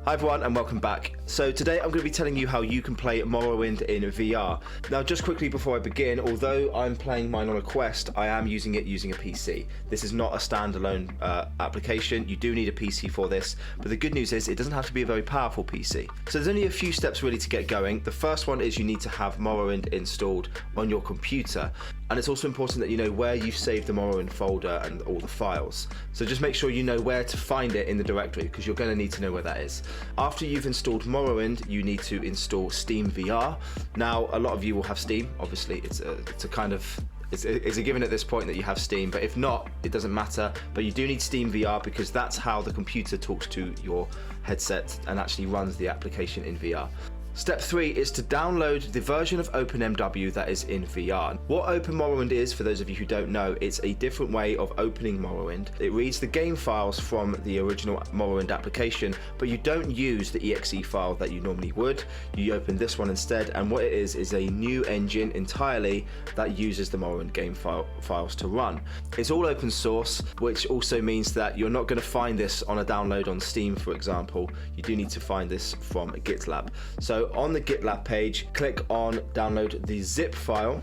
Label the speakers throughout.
Speaker 1: Hi everyone and welcome back. So today I'm going to be telling you how you can play Morrowind in VR. Now just quickly before I begin, although I'm playing mine on a Quest, I am using it using a PC. This is not a standalone application. You do need a PC for this, but the good news is it doesn't have to be a very powerful PC. So there's only a few steps really to get going. The first one is you need to have Morrowind installed on your computer. And it's also important that you know where you've saved the Morrowind folder and all the files. So just make sure you know where to find it in the directory, because you're going to need to know where that is. After you've installed Morrowind, you need to install SteamVR. Now, a lot of you will have Steam. Obviously, it's a given at this point that you have Steam, but if not, it doesn't matter. But you do need SteamVR because that's how the computer talks to your headset and actually runs the application in VR. Step 3 is to download the version of OpenMW that is in VR. What Open Morrowind is, for those of you who don't know, it's a different way of opening Morrowind. It reads the game files from the original Morrowind application, but you don't use the exe file that you normally would. You open this one instead, and what it is a new engine entirely that uses the Morrowind game files to run. It's all open source, which also means that you're not going to find this on a download on Steam, for example. You do need to find this from a GitLab. So on the GitLab page, click on download the zip file,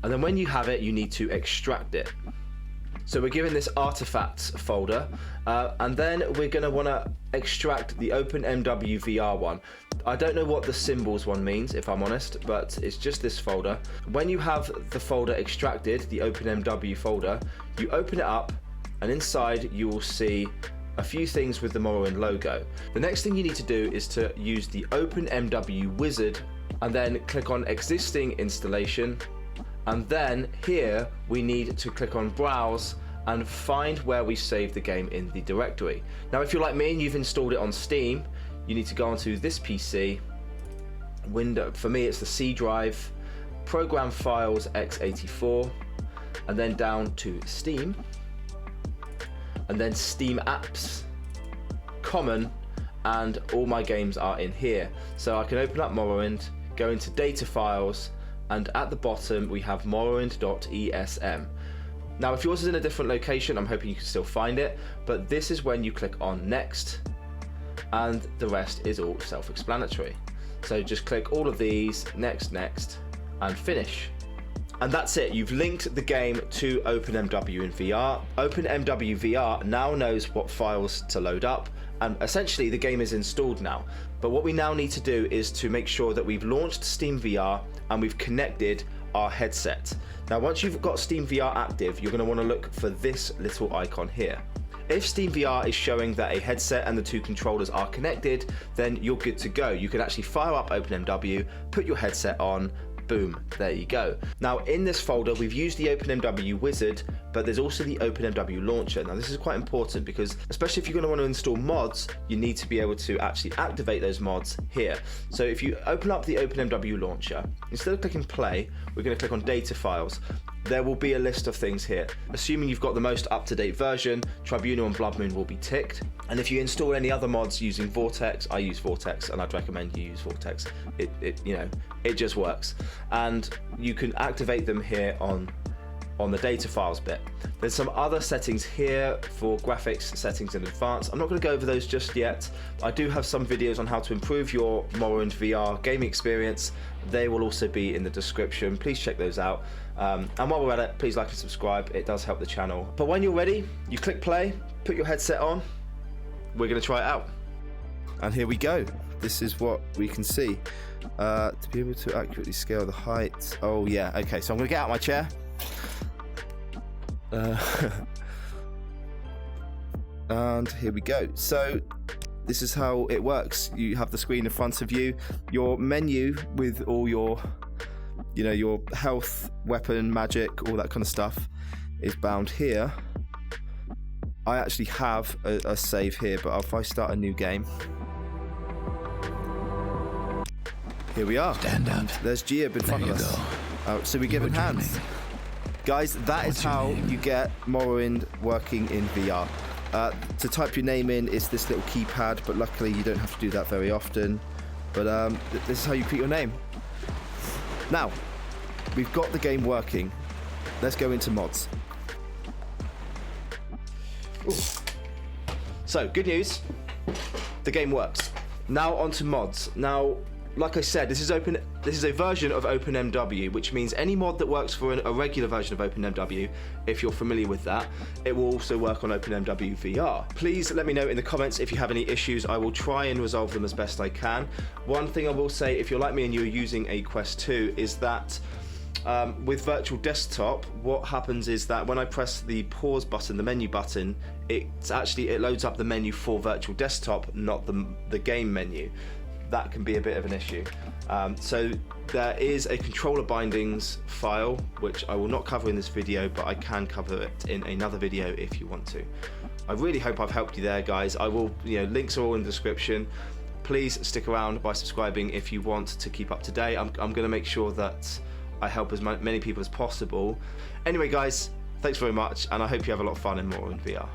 Speaker 1: and then when you have it, you need to extract it. So we're given this artifacts folder, and then we're going to want to extract the OpenMW VR one. I don't know what the symbols one means, if I'm honest, but it's just this folder. When you have the folder extracted, the OpenMW folder, you open it up, and inside you will see a few things with the Morrowind logo. The next thing you need to do is to use the OpenMW wizard and then click on existing installation, and then here we need to click on browse and find where we saved the game in the directory. Now if you're like me and you've installed it on Steam, you need to go onto this PC window. For me it's the C drive, program files x84, and then down to Steam, and then Steam apps, common, and all my games are in here. So I can open up Morrowind, go into data files, and at the bottom we have morrowind.esm. Now if yours is in a different location, I'm hoping you can still find it, but this is when you click on next, and the rest is all self-explanatory. So just click all of these, next, and finish. And that's it, you've linked the game to OpenMW in VR. OpenMW VR now knows what files to load up, and essentially the game is installed now. But what we now need to do is to make sure that we've launched SteamVR and we've connected our headset. Now once you've got SteamVR active, you're going to want to look for this little icon here. If SteamVR is showing that a headset and the two controllers are connected, then you're good to go. You can actually fire up OpenMW, put your headset on, boom, there you go. Now in this folder we've used the OpenMW wizard, but there's also the OpenMW launcher. Now this is quite important because especially if you're going to want to install mods, you need to be able to actually activate those mods here. So if you open up the OpenMW launcher, instead of clicking play, we're going to click on data files. There will be a list of things here. Assuming you've got the most up-to-date version, Tribunal and Blood Moon will be ticked. And if you install any other mods using Vortex, I use Vortex and I'd recommend you use Vortex. It just works. And you can activate them here on the data files bit. There's some other settings here for graphics settings in advance. I'm not going to go over those just yet. I do have some videos on how to improve your Morrowind VR gaming experience. They will also be in the description. Please check those out. And while we're at it, please like and subscribe. It does help the channel. But when you're ready, you click play, put your headset on. We're going to try it out. And here we go. This is what we can see. To be able to accurately scale the height. Oh yeah, okay, so I'm going to get out of my chair. And here we go. So this is how it works. You have the screen in front of you. Your menu with all your, your health, weapon, magic, all that kind of stuff is bound here. I actually have a save here, but if I start a new game, here we are.
Speaker 2: Stand up.
Speaker 1: There's Geob in front of us. So we're given hands. Guys, that is how you get Morrowind working in VR. To type your name in is this little keypad, but luckily you don't have to do that very often. But this is how you put your name. Now, we've got the game working. Let's go into mods. Ooh. So, good news. The game works. Now onto mods. Now, like I said, this is a version of OpenMW, which means any mod that works for a regular version of OpenMW, if you're familiar with that, it will also work on OpenMW VR. Please let me know in the comments if you have any issues. I will try and resolve them as best I can. One thing I will say, if you're like me and you're using a Quest 2, is that with virtual desktop, what happens is that when I press the pause button, the menu button, it loads up the menu for virtual desktop, not the game menu. That can be a bit of an issue. So there is a controller bindings file, which I will not cover in this video, but I can cover it in another video if you want to. I really hope I've helped you there, guys. I will, links are all in the description. Please stick around by subscribing if you want to keep up to date. I'm going to make sure that I help as many people as possible. Anyway, guys, thanks very much, and I hope you have a lot of fun in Morrowind VR.